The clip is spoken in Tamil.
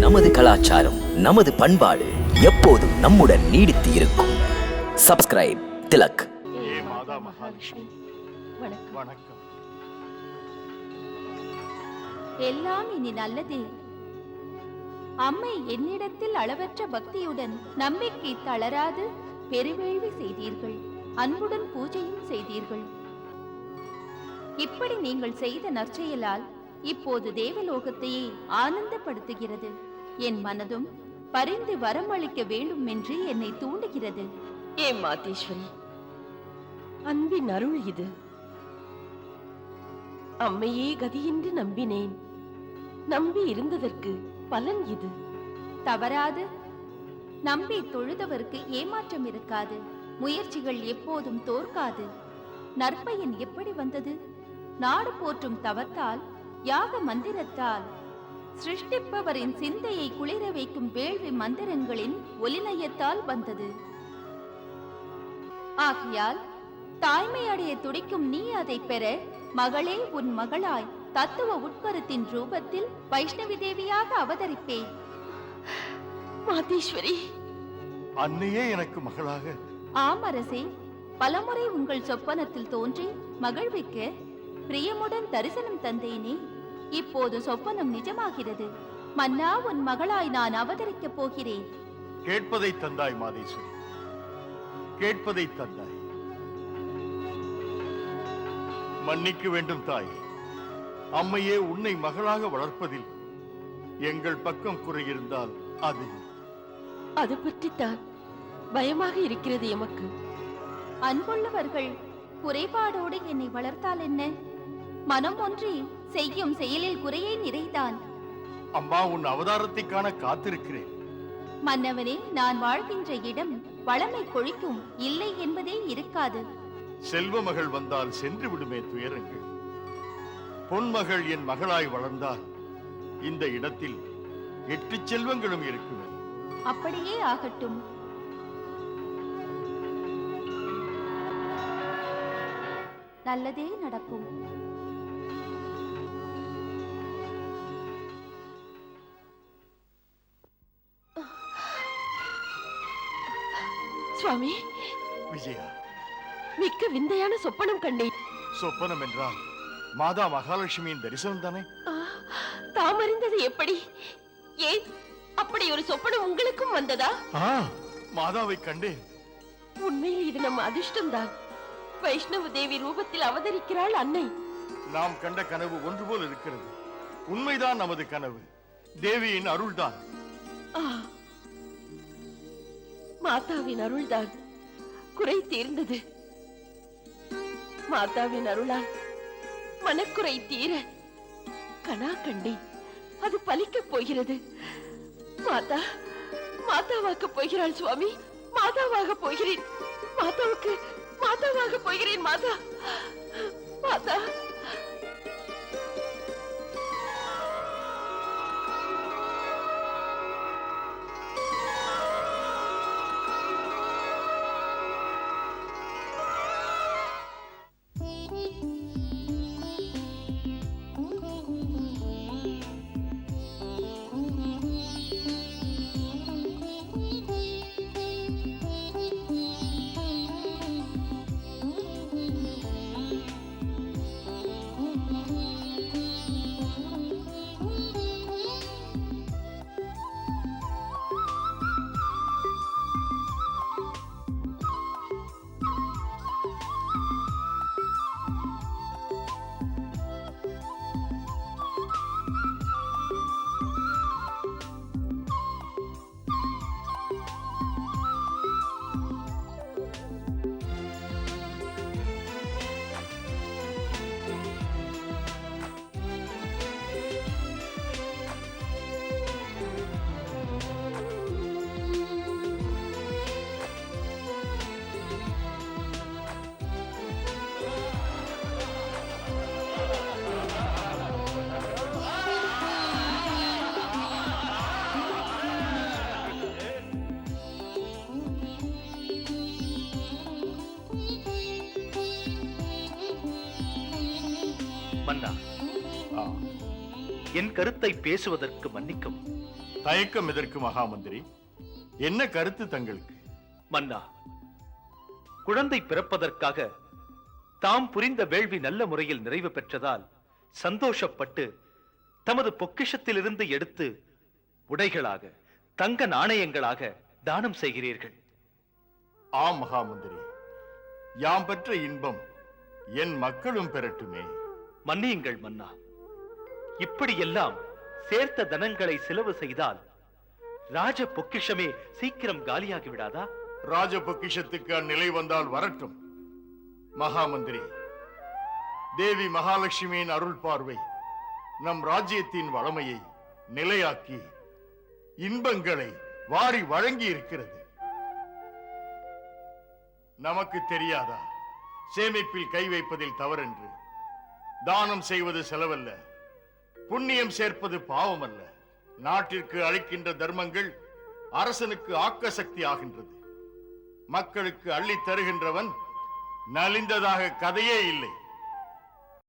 நமது கலாச்சாரம், நமது பண்பாடு எப்போதும் நம்முடன் நீடித்து இருக்கும். சப்ஸ்கிரைப் திலக். மாதா மகாலட்சுமி, வணக்கம். எல்லாம் இனி நல்லதே. அம்மை என்னிடத்தில் அளவற்ற பக்தியுடன் நம்பிக்கை தளராது பெருவேள்வி செய்தீர்கள், அன்புடன் பூஜையும் செய்தீர்கள். இப்படி நீங்கள் செய்த நற்செயலால் இப்போது தேவலோகத்தையே ஆனந்தப்படுத்துகிறது. என் மனதும் பரிந்து வரமளிக்க வேண்டும் என்று என்னை தூண்டுகிறது. ஏன் மாதேஸ்வரி, அன்பின் அருள் இது. அம்மையே கதியென்று நம்பினேன். நம்பி இருந்ததற்கு பலன் இது. தவறாது. நம்பி தொழுதவருக்கு ஏமாற்றம் இருக்காது. முயற்சிகள் எப்போதும் தோற்காது. நற்பயன் எப்படி வந்தது? நாடு போற்றும் தவத்தால், யாக மந்திரத்தால், சிருஷ்டிப்பவரின் சிந்தையை குளிர வைக்கும் வேள்வி மந்திரங்களின் ஒலிநயத்தால் வந்தது. ஆகையால் தாய்மை அடைய துடிக்கும் நீ அதை பெற, மகளே உன் மகளாய் தத்துவ உட்கருத்தின் ரூபத்தில் வைஷ்ணவி தேவியாக அவதரிப்பேன். மாதேஸ்வரி, அன்னையே எனக்கு மகளாக. ஆம் அரசே, பலமுறை உங்கள் சொப்பனத்தில் தோன்றி மகிழ்விக்க பிரியமுடன் தரிசனம் தந்தேனே. இப்போது சொப்பனம் நிஜமாகிறது. மன்னா, உன் மகளாய் நான் அவதரிக்கப் போகிறேன். கேட்பதை தந்தாய் மாதேஸ்வரி, கேட்பதை தந்தாய். மன்னிக்க வேண்டும் தாயே. அம்மையே, உன்னை மகளாக வளர்ப்பதில் எங்கள் பக்கம் குறையிருந்தால் அது பற்றித்தான் பயமாக இருக்கிறது எமக்கு. அன்புள்ளவர்கள் குறைபாடோடு என்னை வளர்த்தால் என்ன? மனம் ஒன்றி செய்யும் செயலில் குறையை நிறைதான். அம்மா, உன் அவதாரத்தை காண காத்திருக்கிறேன். மன்னவனே, நான் வாழ்கின்ற இடம் வளமை கொழிக்கும், இல்லை என்பதே இருக்காது. செல்வ மகள் வந்தால் சென்று விடுமே துயரங்கள். பொன்மகள் என் மகளாய் வளர்ந்தால் இந்த இடத்தில் 8 செல்வங்களும் இருக்குமே. அப்படியே ஆகட்டும். நல்லதே நடக்கும். சுவாமி, விஜயா, மிக்க விந்தையான சொப்பனம் கண்டேன். சொப்பனம் என்றால் மாதா மகாலட்சுமியின் தரிசனம் தானே? தாம் அறிந்தது எப்படி? ஏன் அப்படி ஒரு சொப்பனம் உங்களுக்கும் வந்ததா? மாதாவை கண்டேன். உண்மையில் இது நம்ம அதிர்ஷ்டம்தான். வைஷ்ணவ தேவி ரூபத்தில் அவதரிக்கிறாள் அன்னை. நாம் கண்ட கனவு ஒன்று போல் இருக்கிறது. உண்மைதான் நமது கனவு. தேவியின் அருள்தான். மாதாவின் அருள்தான். குறை தீர்ந்தது. மாதாவின் அருளால் மனக்குறை தீர கனா கண்டேன். அது பலிக்கப் போகிறது. மாதா மாதாவாக போகிறாள் சுவாமி. மாதாவாக போகிறேன். மாதாவாக போகிறேன். மாதா மாதா. மன்னா, என் கருத்தை பேசுவதற்கு மன்னிக்கவும். தயக்கம் எதற்கு மகாமந்திரி? என்ன கருத்து தங்களுக்கு? மன்னா, குழந்தை பிறப்பதற்காக தாம் புரிந்த வேள்வி நல்ல முறையில் நிறைவு பெற்றதால் சந்தோஷப்பட்டு தமது பொக்கிஷத்திலிருந்து எடுத்து உடைகளாக, தங்க நாணயங்களாக தானம் செய்கிறீர்கள். ஆம் மகாமந்திரி, யாம் பெற்ற இன்பம் என் மக்களும் பெறட்டுமே. மன்னியுங்கள் மன்னா, இப்படியெல்லாம் சேர்த்த தனங்களை செலவு செய்தால் ராஜ பொக்கிஷமே சீக்கிரம் காலியாகி விடாதா? ராஜ பொக்கிஷத்துக்கு அந்நிலை வந்தால் வரட்டும். மகாமந்திரி, தேவி மகாலட்சுமியின் அருள் பார்வை நம் ராஜ்யத்தின் வளமையை நிலையாக்கி இன்பங்களை வாரி வழங்கி இருக்கிறது. நமக்கு தெரியாதா சேமிப்பில் கை வைப்பதில் தவறென்று? தானம் செய்வது செலவல்ல, புண்ணியம் சேர்ப்பது பாவம் அல்ல. நாட்டிற்கு அளிக்கின்ற தர்மங்கள் அரசனுக்கு ஆக்க சக்தி ஆகின்றது. மக்களுக்கு அள்ளி தருகின்றவன் நலிந்ததாக கதையே இல்லை.